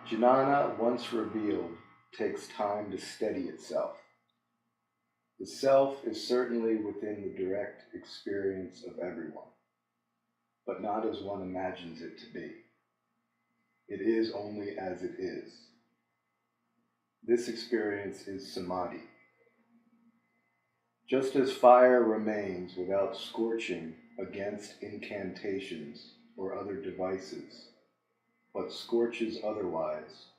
Jnana, once revealed, takes time to steady itself. The self is certainly within the direct experience of everyone, but not as one imagines it to be. It is only as it is. This experience is samadhi. Just as fire remains without scorching against incantations or other devices, but scorches otherwise,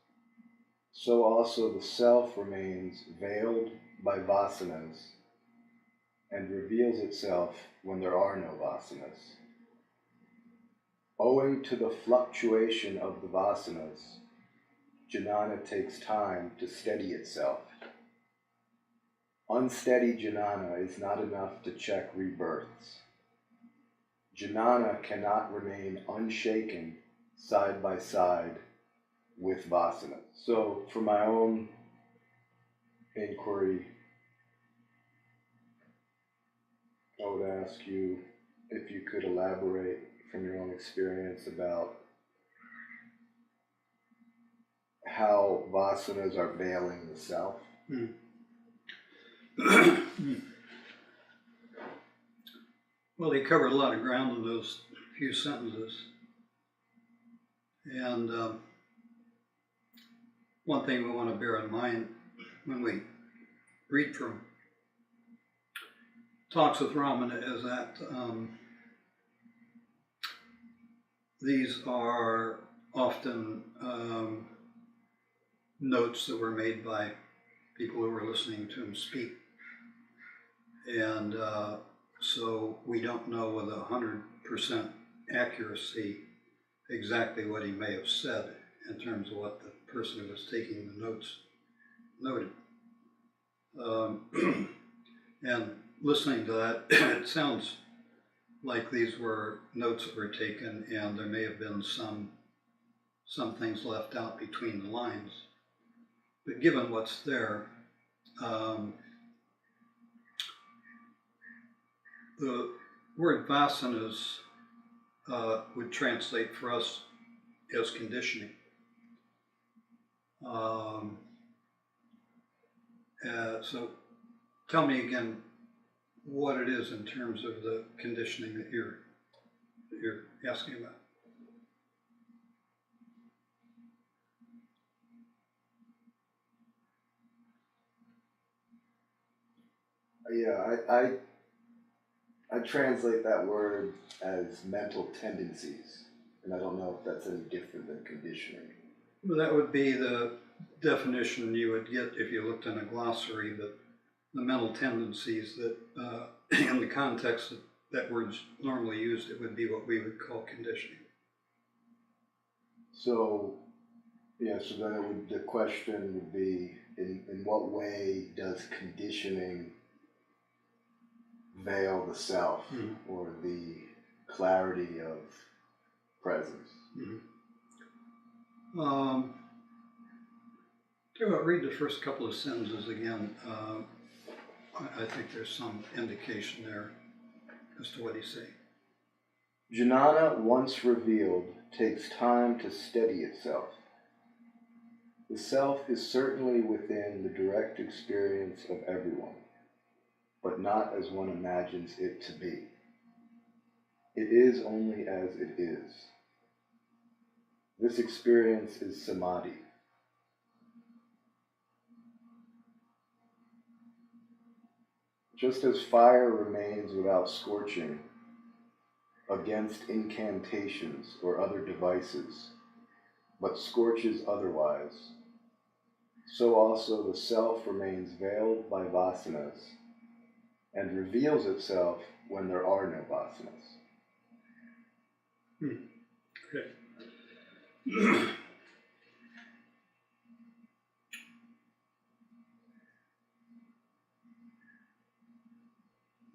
so also the self remains veiled by vasanas and reveals itself when there are no vasanas. Owing to the fluctuation of the vasanas, Jnana takes time to steady itself. Unsteady Jnana is not enough to check rebirths. Jnana cannot remain unshaken side by side with Vasana. So for my own inquiry, I would ask you if you could elaborate from your own experience about how Vasanas are veiling the self. Well, he covered a lot of ground in those few sentences. And one thing we want to bear in mind when we read from Talks with Ramana is that these are often notes that were made by people who were listening to him speak. And so we don't know with 100% accuracy exactly what he may have said in terms of what the person who was taking the notes noted. And listening to that, it sounds like these were notes that were taken and there may have been some things left out between the lines. But given what's there, the word vasanas would translate for us as conditioning. So tell me again what it is in terms of the conditioning that you're asking about. Yeah, I translate that word as mental tendencies, and I don't know if that's any different than conditioning. Well, that would be the definition you would get if you looked in a glossary, but the mental tendencies that, in the context that word's normally used, it would be what we would call conditioning. So, yeah, so then the question would be, in what way does conditioning veil the self, or the clarity of presence? Read the first couple of sentences again. I think there's some indication there as to what he's saying. Jnana, once revealed, takes time to steady itself. The self is certainly within the direct experience of everyone, but not as one imagines it to be. It is only as it is. This experience is samadhi. Just as fire remains without scorching against incantations or other devices, but scorches otherwise, so also the self remains veiled by vasanas and reveals itself when there are no vasanas. Okay.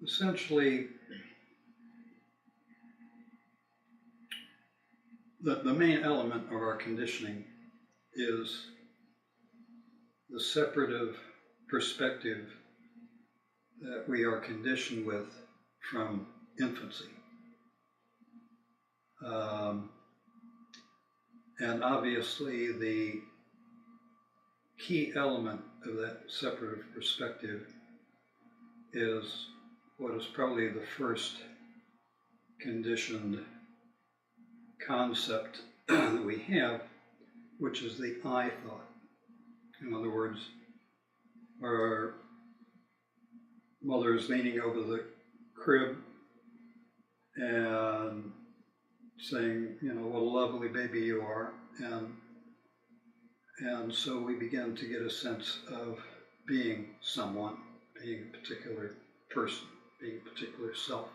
Essentially, the main element of our conditioning is the separative perspective that we are conditioned with from infancy. And obviously the key element of that separative perspective is what is probably the first conditioned concept that we have, which is the I-thought. In other words, our mother is leaning over the crib and saying, you know, what a lovely baby you are. And so we begin to get a sense of being someone, being a particular person, being a particular self.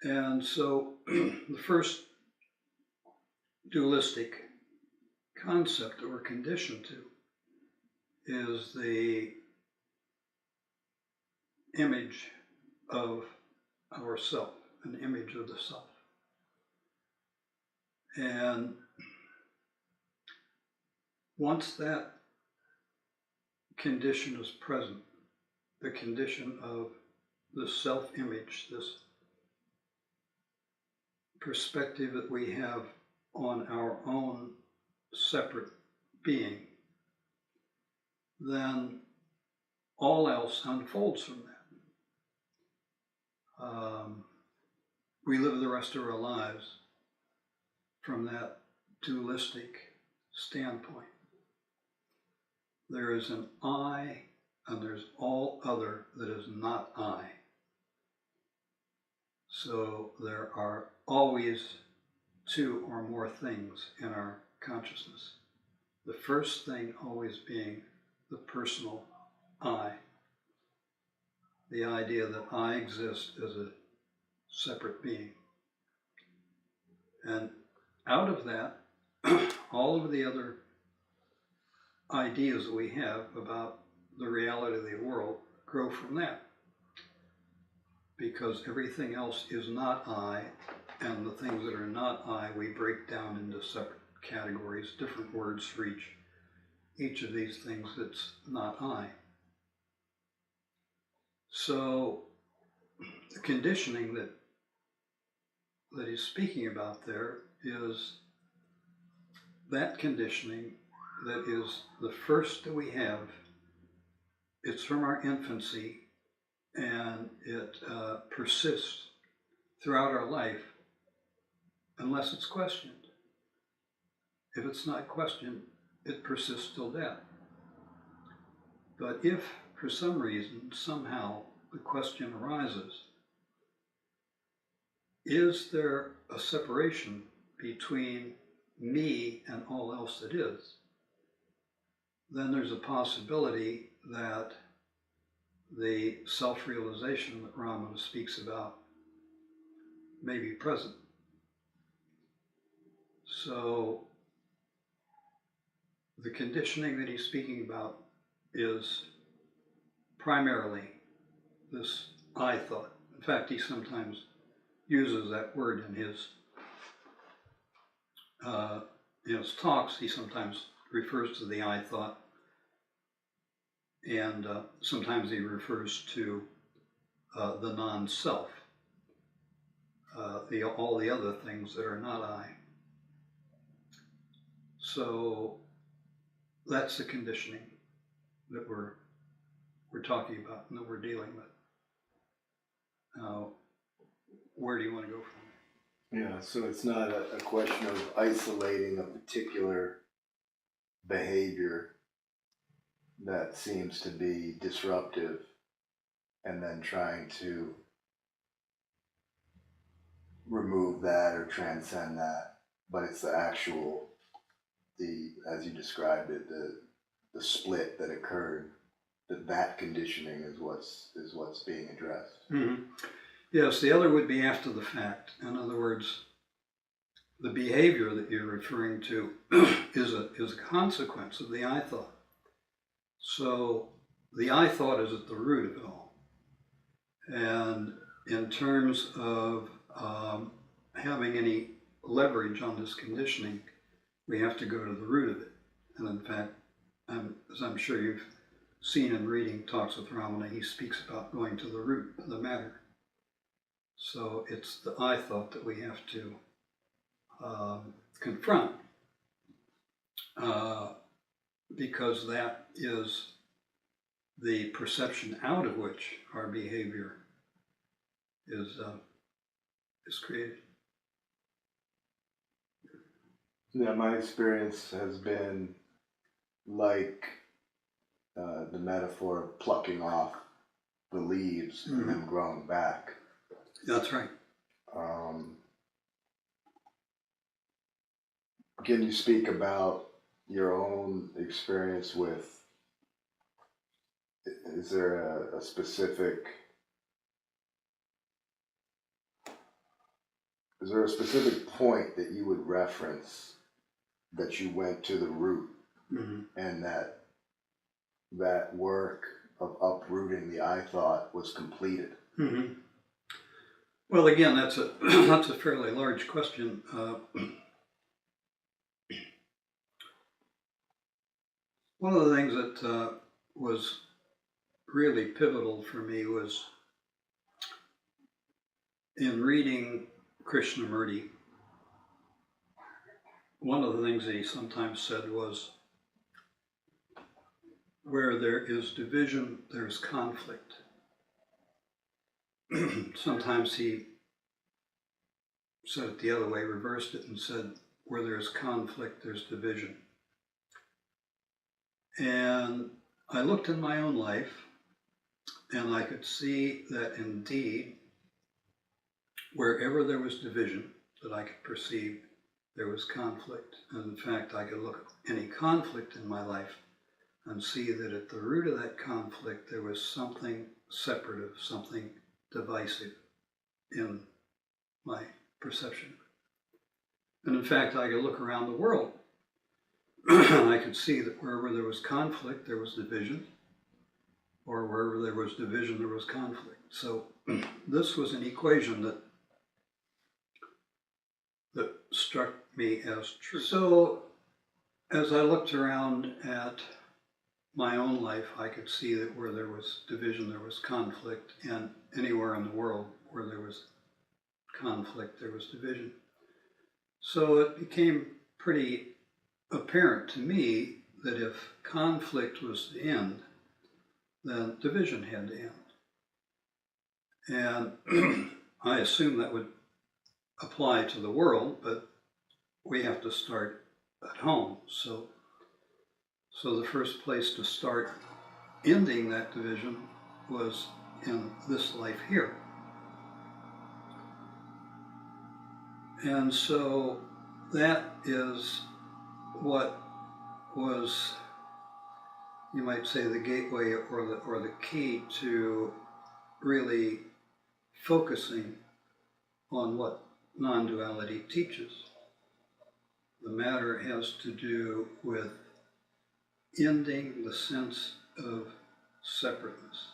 And so the first dualistic concept that we're conditioned to is the image of ourself, an image of the self. And once that condition is present, the condition of the self-image, this perspective that we have on our own separate being, then all else unfolds from that. We live the rest of our lives from that dualistic standpoint. There is an I, and there's all other that is not I. So there are always two or more things in our consciousness. The first thing always being the personal I. The idea that I exist as a separate being. And out of that, all of the other ideas that we have about the reality of the world grow from that. Because everything else is not I, and the things that are not I, we break down into separate categories, different words for each of these things that's not I. So the conditioning that he's speaking about there is that conditioning that is the first that we have. It's from our infancy, and it persists throughout our life unless it's questioned. If it's not questioned, it persists till death. But if for some reason, somehow, the question arises, is there a separation between me and all else that is? Then there's a possibility that the self-realization that Ramana speaks about may be present. So the conditioning that he's speaking about is primarily this I-thought. In fact, he sometimes uses that word in his talks. He sometimes refers to the I-thought, and sometimes he refers to the non-self, all the other things that are not I. So that's the conditioning that we're talking about and that we're dealing with. Now, where do you want to go from there? Yeah, so it's not a question of isolating a particular behavior that seems to be disruptive and then trying to remove that or transcend that, but it's the actual, as you described it, the split that occurred, that conditioning is what's being addressed. Mm-hmm. Yes, the other would be after the fact. In other words, the behavior that you're referring to is a consequence of the I-thought. So the I-thought is at the root of it all. And in terms of having any leverage on this conditioning, we have to go to the root of it. And in fact, as I'm sure you've seen in reading talks with Ramana, he speaks about going to the root of the matter. So it's the I-thought that we have to confront, because that is the perception out of which our behavior is created. Yeah, my experience has been like the metaphor of plucking off the leaves and then growing back. That's right. Can you speak about your own experience with, is there a specific point that you would reference that you went to the root and that work of uprooting the I-thought was completed? Well, again, that's a fairly large question. One of the things that was really pivotal for me was in reading Krishnamurti. One of the things that he sometimes said was, where there is division, there's conflict. Sometimes he said it the other way, reversed it and said, where there's conflict, there's division. And I looked in my own life and I could see that indeed, wherever there was division that I could perceive, there was conflict. And in fact, I could look at any conflict in my life and see that at the root of that conflict, there was something separative, something divisive in my perception. And in fact, I could look around the world and I could see that wherever there was conflict, there was division, or wherever there was division, there was conflict. So this was an equation that struck me as true. So as I looked around at my own life, I could see that where there was division, there was conflict, and anywhere in the world where there was conflict, there was division. So it became pretty apparent to me that if conflict was the end, then division had to end. And I assume that would apply to the world, but we have to start at home. So the first place to start ending that division was in this life here. And so that is what was, you might say, the gateway or the key to really focusing on what non-duality teaches. The matter has to do with ending the sense of separateness,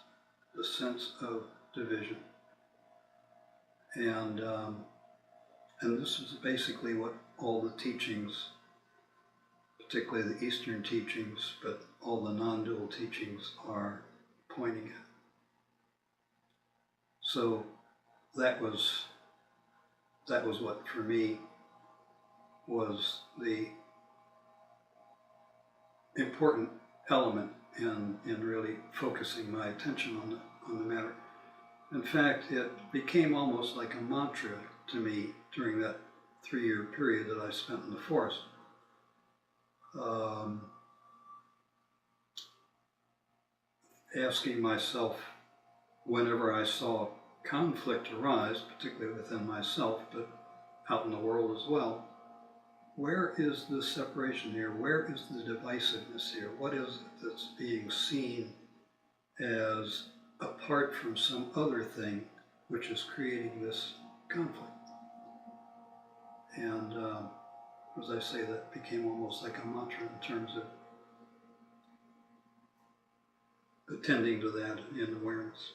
the sense of division. And this is basically what all the teachings, particularly the Eastern teachings, but all the non-dual teachings are pointing at. So that was what for me was the important element in really focusing my attention on the matter. In fact, it became almost like a mantra to me during that 3-year period that I spent in the forest. Asking myself, whenever I saw conflict arise, particularly within myself, but out in the world as well, where is the separation here? Where is the divisiveness here? What is it that's being seen as apart from some other thing which is creating this conflict? And as I say, that became almost like a mantra in terms of attending to that in awareness.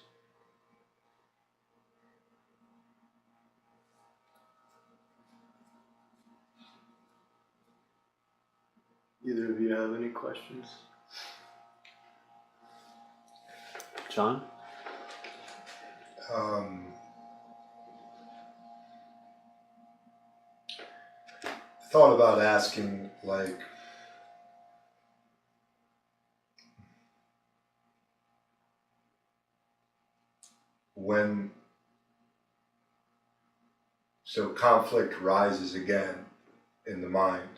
Either of you have any questions? John? thought about asking, like, so conflict rises again in the mind,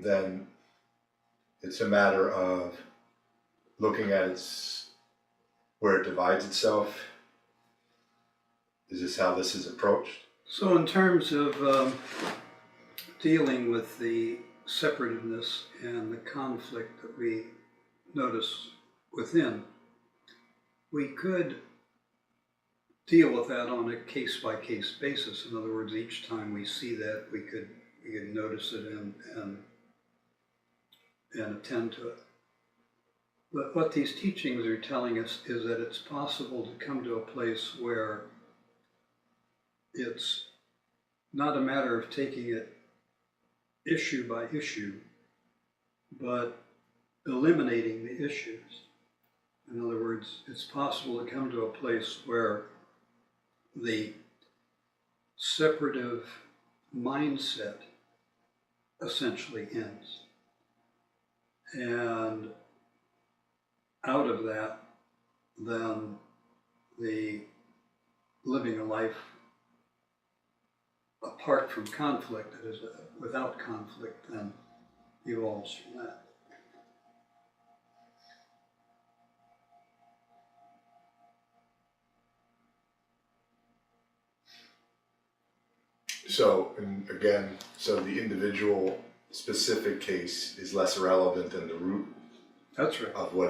then it's a matter of looking at where it divides itself. Is this how this is approached? So in terms of dealing with the separativeness and the conflict that we notice within, we could deal with that on a case-by-case basis. In other words, each time we see that, we could notice it and attend to it. But what these teachings are telling us is that it's possible to come to a place where it's not a matter of taking it issue by issue, but eliminating the issues. In other words, it's possible to come to a place where the separative mindset essentially ends. And out of that, then the living a life apart from conflict, that is, without conflict, then evolves from that. So, and again, so the individual specific case is less relevant than the root. That's right. Of where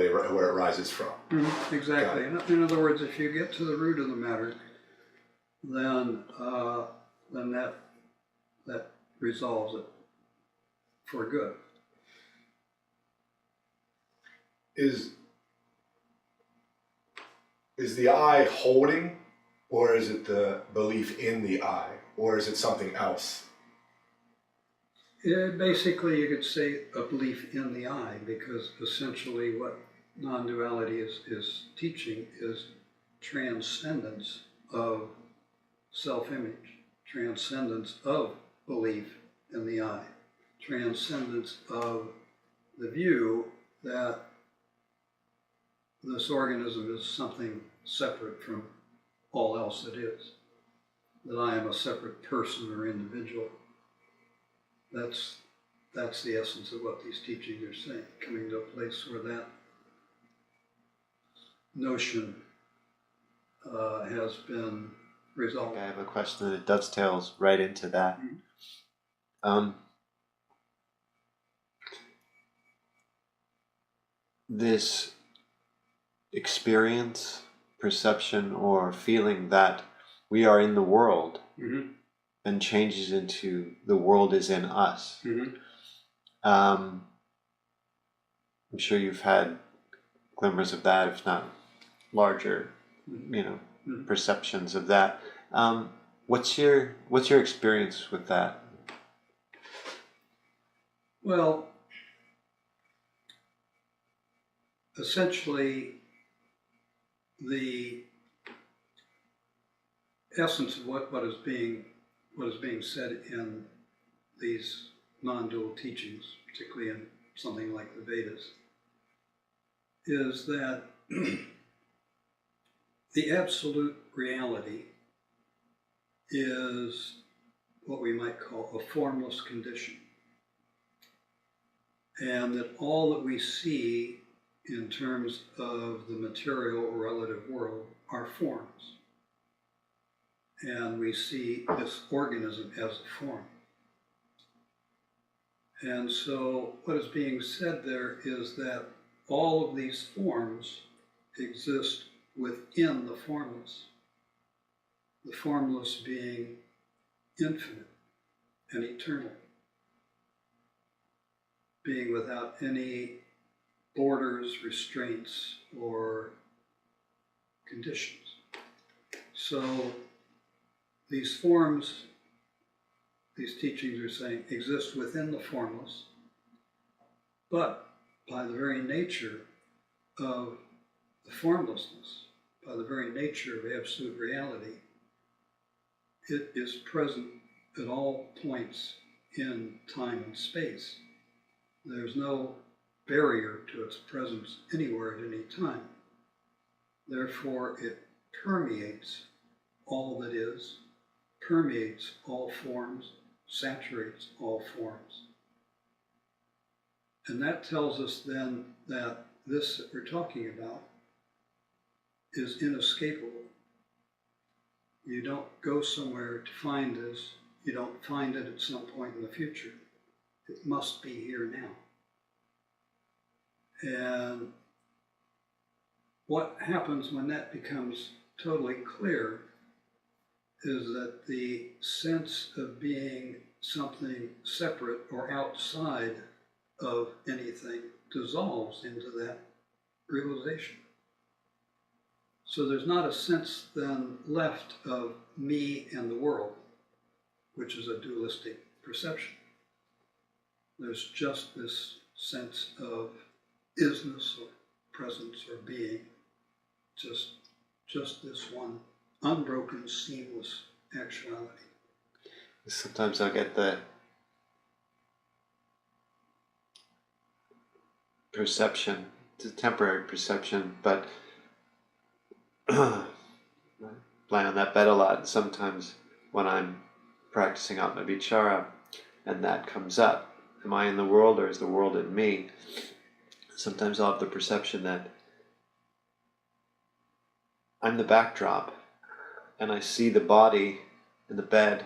it rises from. Mm-hmm, exactly. In other words, if you get to the root of the matter, then that resolves it for good. Is the I holding, or is it the belief in the I, or is it something else? Basically, you could say a belief in the I, because essentially what non-duality is teaching is transcendence of self-image, transcendence of belief in the I, transcendence of the view that this organism is something separate from all else that is, that I am a separate person or individual. That's the essence of what these teachings are saying, coming to a place where that notion has been resolved. I have a question that dovetails right into that. This experience, perception, or feeling that we are in the world and changes into the world is in us. I'm sure you've had glimmers of that, if not larger, perceptions of that. What's your experience with that? Well, essentially, the essence of what is being said in these non-dual teachings, particularly in something like the Vedas, is that the absolute reality is what we might call a formless condition, and that all that we see in terms of the material or relative world are forms. And we see this organism as a form. And so what is being said there is that all of these forms exist within the formless being infinite and eternal, being without any borders, restraints, or conditions. So these forms, these teachings are saying, exist within the formless, but by the very nature of the formlessness, by the very nature of absolute reality, it is present at all points in time and space. There's no barrier to its presence anywhere at any time. Therefore, it permeates all that is, permeates all forms, saturates all forms. And that tells us then that this that we're talking about is inescapable. You don't go somewhere to find this. You don't find it at some point in the future. It must be here now. And what happens when that becomes totally clear is that the sense of being something separate or outside of anything dissolves into that realization. So there's not a sense then left of me and the world, which is a dualistic perception. There's just this sense of isness or presence or being, just this one unbroken, seamless actuality. Sometimes I'll get the perception, it's a temporary perception, but I lie on that bed a lot. Sometimes when I'm practicing out my vichara and that comes up, am I in the world or is the world in me? Sometimes I'll have the perception that I'm the backdrop and I see the body and the bed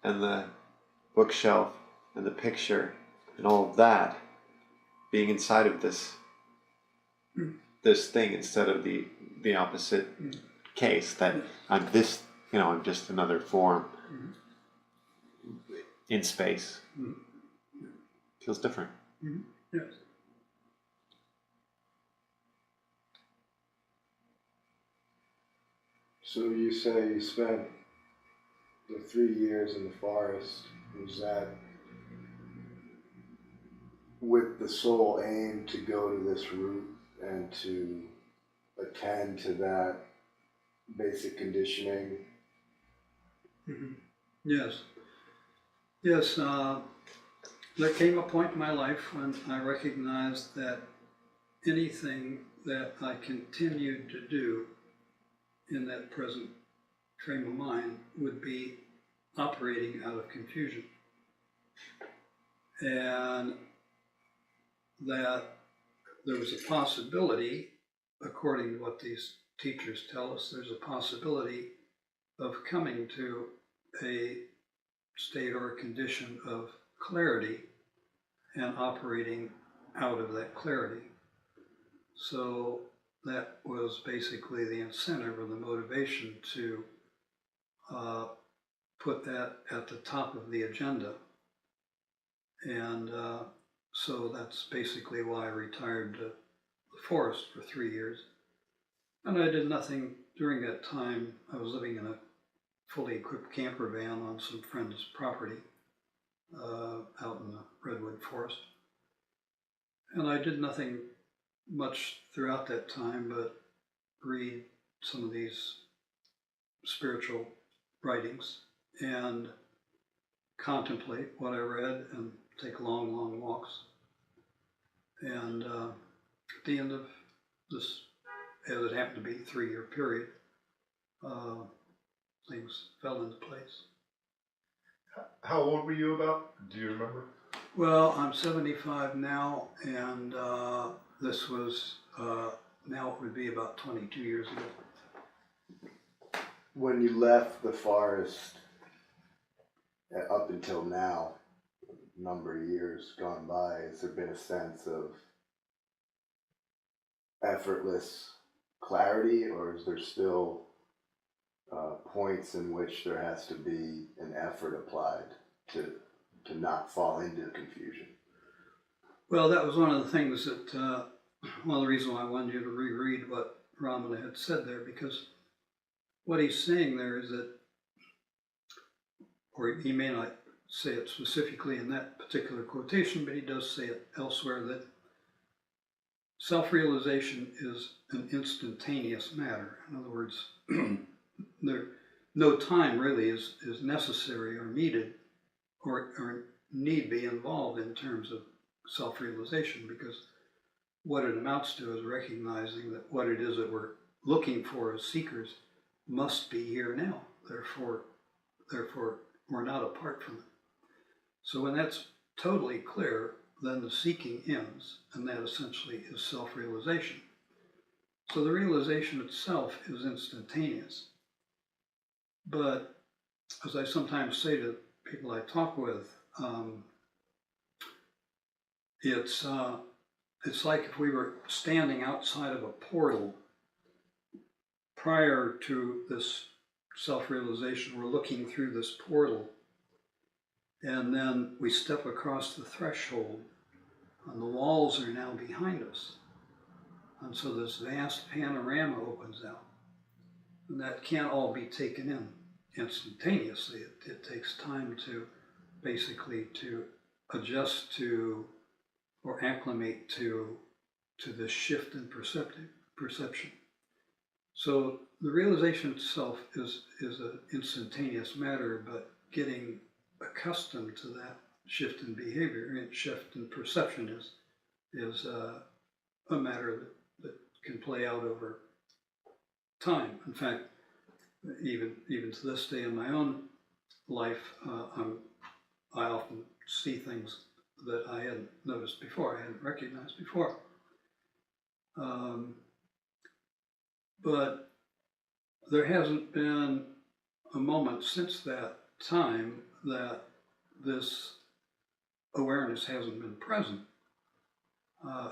and the bookshelf and the picture and all of that being inside of this thing instead of the opposite case, that I'm this, I'm just another form in space. Feels different. Yes. So you say you spent the 3 years in the forest. Was that with the sole aim to go to this route and to attend to that basic conditioning? Yes. Yes, there came a point in my life when I recognized that anything that I continued to do in that present frame of mind would be operating out of confusion. And that there was a possibility, according to what these teachers tell us, there's a possibility of coming to a state or a condition of clarity and operating out of that clarity. So that was basically the incentive or the motivation to put that at the top of the agenda. And so that's basically why I retired to the forest for 3 years. And I did nothing during that time. I was living in a fully equipped camper van on some friend's property out in the redwood forest. And I did nothing much throughout that time but read some of these spiritual writings and contemplate what I read and take long, long walks. And at the end of this, as it happened to be, 3-year period, things fell into place. How old were you about? Do you remember? Well, I'm 75 now, and this was, now it would be about 22 years ago. When you left the forest, up until now, a number of years gone by, has there been a sense of effortless clarity, or is there still points in which there has to be an effort applied to not fall into confusion? Well, that was one of the things that, one of the reasons why I wanted you to reread what Ramana had said there, because what he's saying there is that, or he may not say it specifically in that particular quotation, but he does say it elsewhere, that self-realization is an instantaneous matter. In other words, no time really is necessary or needed or need be involved in terms of self-realization, because what it amounts to is recognizing that what it is that we're looking for as seekers must be here now. Therefore, we're not apart from it. So when that's totally clear, then the seeking ends, and that essentially is self-realization. So the realization itself is instantaneous. But as I sometimes say to people I talk with, it's like if we were standing outside of a portal prior to this self-realization. We're looking through this portal, and then we step across the threshold, and the walls are now behind us. And so this vast panorama opens out. And that can't all be taken in instantaneously. It takes time to basically to adjust to or acclimate to this shift in perception. So the realization itself is an instantaneous matter, but getting accustomed to that shift in behavior and shift in perception is a matter that can play out over time. In fact, even to this day in my own life, I often see things that I hadn't noticed before, I hadn't recognized before. But there hasn't been a moment since that time that this awareness hasn't been present.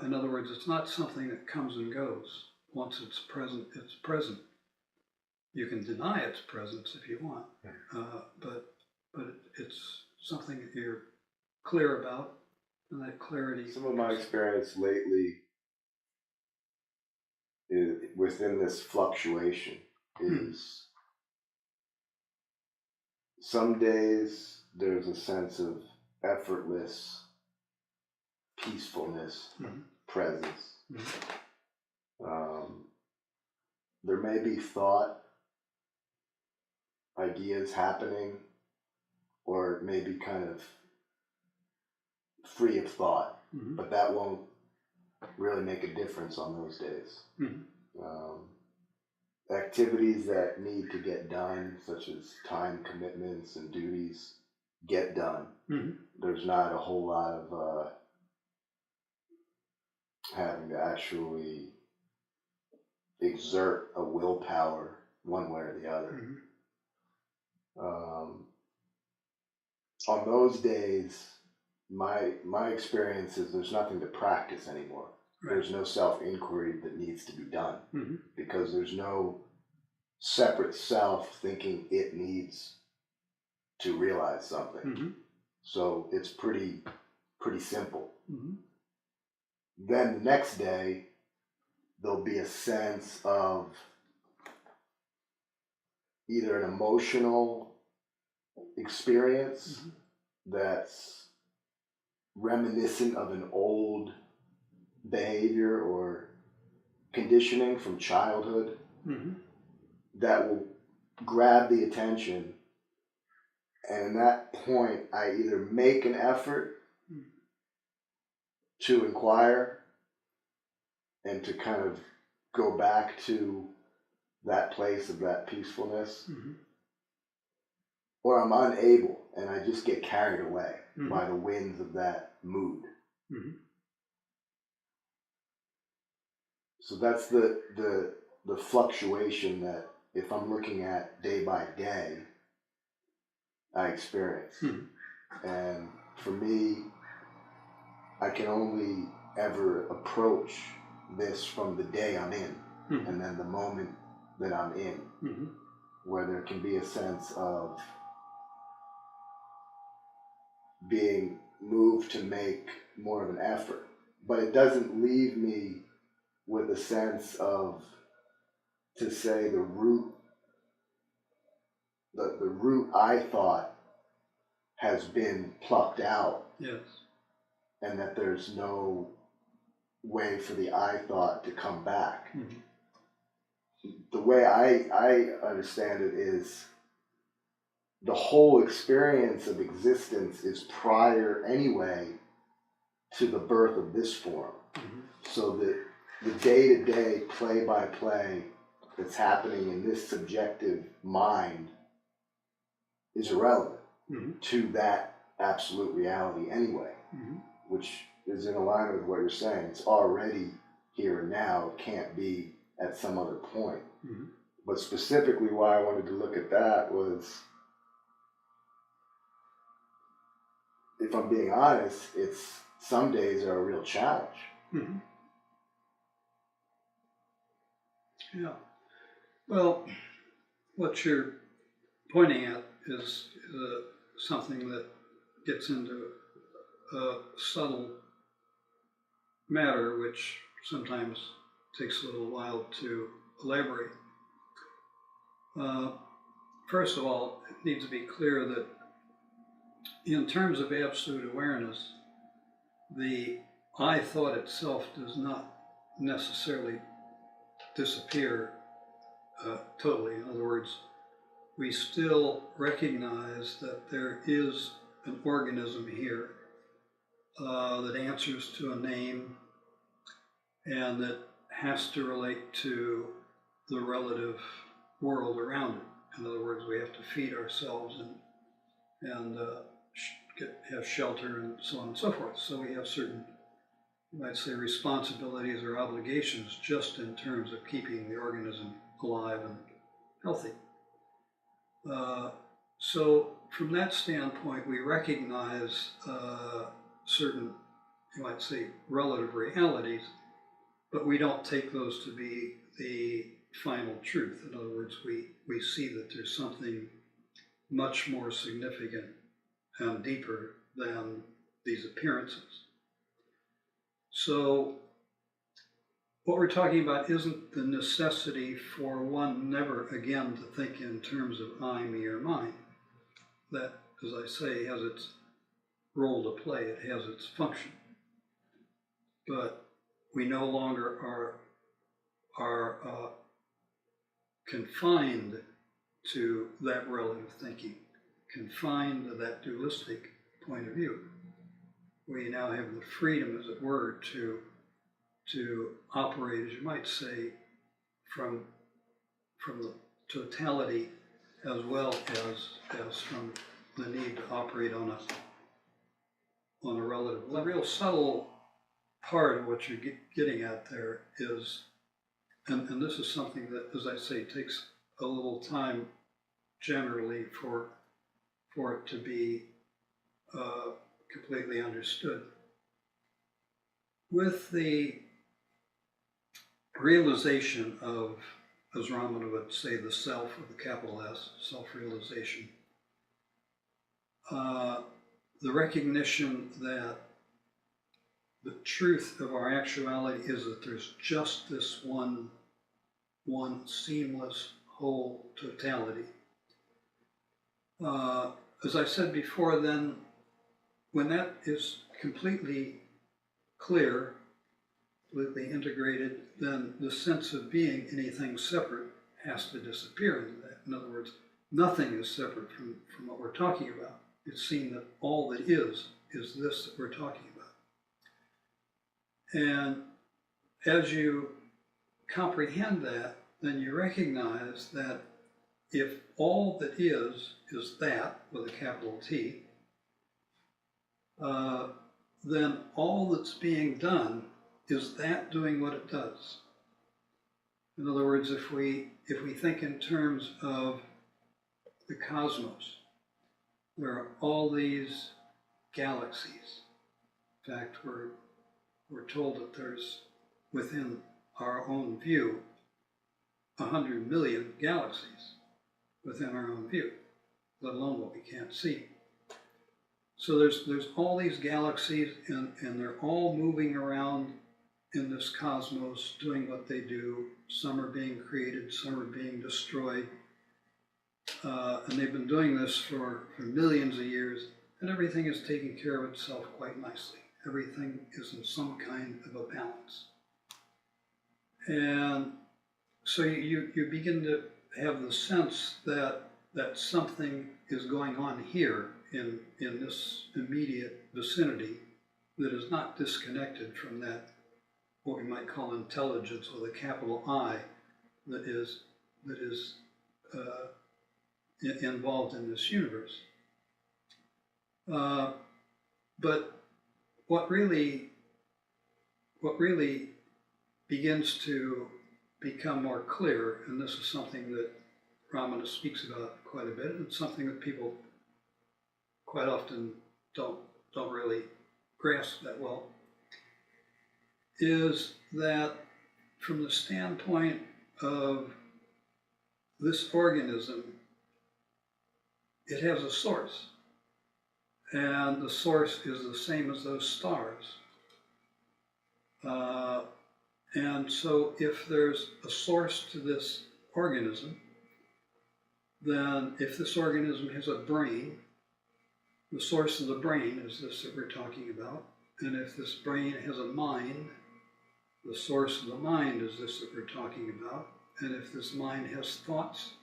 In other words, it's not something that comes and goes. Once it's present, it's present. You can deny its presence if you want, but it's something that you're clear about, and that clarity. Some of my experience lately is, within this fluctuation, is some days there's a sense of effortless peacefulness, presence. There may be thought, ideas happening, or it may be kind of free of thought, but that won't really make a difference on those days. Activities that need to get done, such as time commitments and duties, get done. There's not a whole lot of having to actually exert a willpower one way or the other. On those days, my experience is there's nothing to practice anymore. Right. There's no self-inquiry that needs to be done, because there's no separate self thinking it needs to realize something. So it's pretty simple. Then the next day, there'll be a sense of either an emotional experience that's reminiscent of an old behavior or conditioning from childhood that will grab the attention, and at that point I either make an effort to inquire and to kind of go back to that place of that peacefulness, or I'm unable and I just get carried away by the winds of that mood. So that's the fluctuation that, if I'm looking at day by day, I experience. And for me, I can only ever approach this from the day I'm in, and then the moment that I'm in, where there can be a sense of being moved to make more of an effort. But it doesn't leave me with a sense of, to say, the root I-thought has been plucked out. Yes. And that there's no way for the I-thought to come back. The way I understand it is, the whole experience of existence is prior anyway to the birth of this form. So that the day-to-day, play-by-play that's happening in this subjective mind is irrelevant to that absolute reality anyway, which is in alignment with what you're saying. It's already here and now. It can't be at some other point. But specifically why I wanted to look at that was, if I'm being honest, it's some days are a real challenge. Yeah. Well, what you're pointing at is something that gets into a subtle matter, which sometimes takes a little while to elaborate. First of all, it needs to be clear that in terms of absolute awareness, the I-thought itself does not necessarily disappear totally. In other words, we still recognize that there is an organism here that answers to a name and that has to relate to the relative world around it. In other words, we have to feed ourselves and have shelter and so on and so forth. So we have certain, you might say, responsibilities or obligations just in terms of keeping the organism alive and healthy. So from that standpoint, we recognize certain, you might say, relative realities, but we don't take those to be the final truth. In other words, we see that there's something much more significant and deeper than these appearances. So what we're talking about isn't the necessity for one never again to think in terms of I, me, or mine. That, as I say, has its role to play, it has its function. But we no longer are confined to that relative thinking, confined to that dualistic point of view. We now have the freedom, as it were, to operate, as you might say, from the totality as well as from the need to operate on a relative level. The real subtle part of what you're getting at there is, and this is something that, as I say, takes a little time generally for it to be completely understood. With the realization of, as Ramana would say, the self with a capital S, self-realization, the recognition that the truth of our actuality is that there's just this one seamless whole totality. As I said before, then, when that is completely clear, completely integrated, then the sense of being anything separate has to disappear into that. In other words, nothing is separate from what we're talking about. It's seen that all that is this that we're talking about. And as you comprehend that, then you recognize that if all that is that, with a capital T, then all that's being done is that doing what it does. In other words, if we think in terms of the cosmos, there are all these galaxies. In fact, we're told that there's, within our own view, 100 million galaxies within our own view, let alone what we can't see. So there's all these galaxies, and they're all moving around in this cosmos, doing what they do. Some are being created, some are being destroyed. And they've been doing this for millions of years, and everything is taking care of itself quite nicely. Everything is in some kind of a balance. And so you begin to have the sense that something is going on here in this immediate vicinity that is not disconnected from that, what we might call intelligence with a capital I, that is involved in this universe. But what really begins to become more clear, and this is something that Ramana speaks about quite a bit, and it's something that people quite often don't really grasp that well, is that from the standpoint of this organism, it has a source, and the source is the same as those stars. And so if there's a source to this organism, then if this organism has a brain, the source of the brain is this that we're talking about. And if this brain has a mind, the source of the mind is this that we're talking about. And if this mind has thoughts,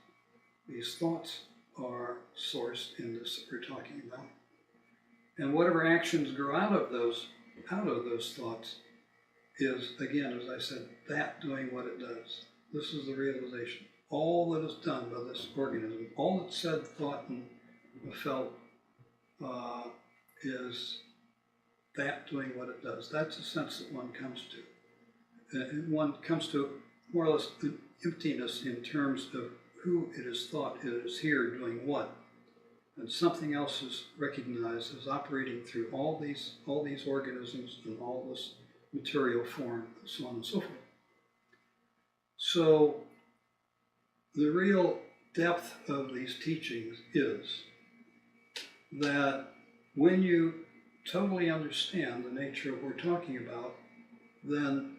these thoughts are sourced in this that we're talking about. And whatever actions grow out of those thoughts is, again, as I said, that doing what it does. This is the realization. All that is done by this organism, all that's said, thought, and felt is that doing what it does. That's the sense that one comes to. And one comes to more or less an emptiness in terms of who it is thought it is here doing what. And something else is recognized as operating through all these organisms and all this material form, and so on and so forth. So the real depth of these teachings is that when you totally understand the nature of what we're talking about, then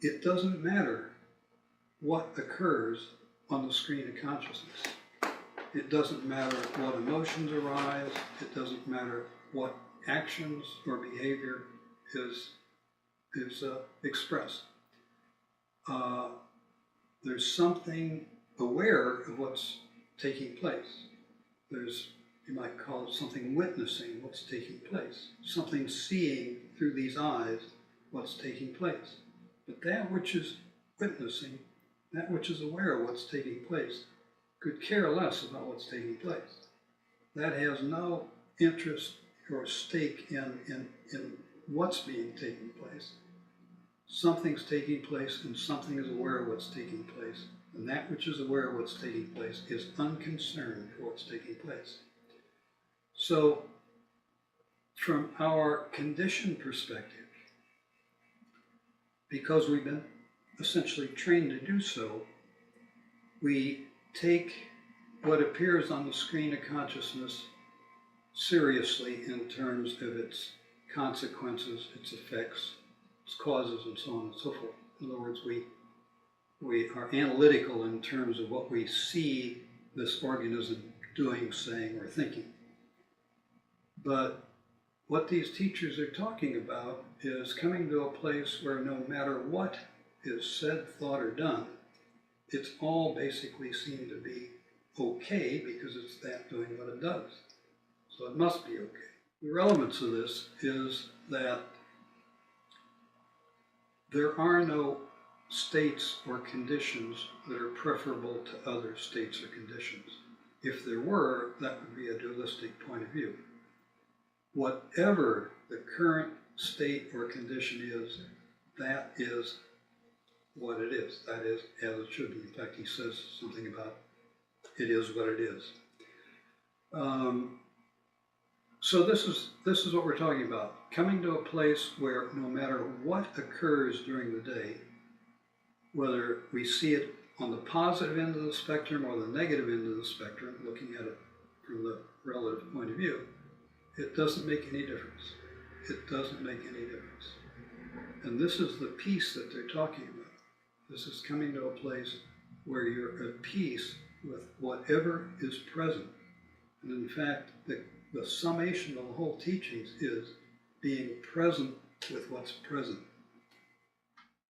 it doesn't matter what occurs on the screen of consciousness. It doesn't matter what emotions arise. It doesn't matter what actions or behavior is expressed. There's something aware of what's taking place. There's, you might call it something witnessing what's taking place, something seeing through these eyes what's taking place. But that which is witnessing, that which is aware of what's taking place, could care less about what's taking place. That has no interest or stake in what's being taken place. Something's taking place and something is aware of what's taking place. And that which is aware of what's taking place is unconcerned for what's taking place. So, from our conditioned perspective, because we've been essentially trained to do so, we take what appears on the screen of consciousness seriously in terms of its consequences, its effects, its causes, and so on and so forth. In other words, we are analytical in terms of what we see this organism doing, saying, or thinking. But what these teachers are talking about is coming to a place where no matter what is said, thought, or done, it's all basically seen to be okay because it's that doing what it does. So it must be okay. The relevance of this is that there are no states or conditions that are preferable to other states or conditions. If there were, that would be a dualistic point of view. Whatever the current state or condition is, that is what it is. That is as it should be. In fact, he says something about it is what it is. So this is what we're talking about. Coming to a place where no matter what occurs during the day, whether we see it on the positive end of the spectrum or the negative end of the spectrum, looking at it from the relative point of view, it doesn't make any difference. It doesn't make any difference. And this is the peace that they're talking about. This is coming to a place where you're at peace with whatever is present. And in fact, the summation of the whole teachings is being present with what's present.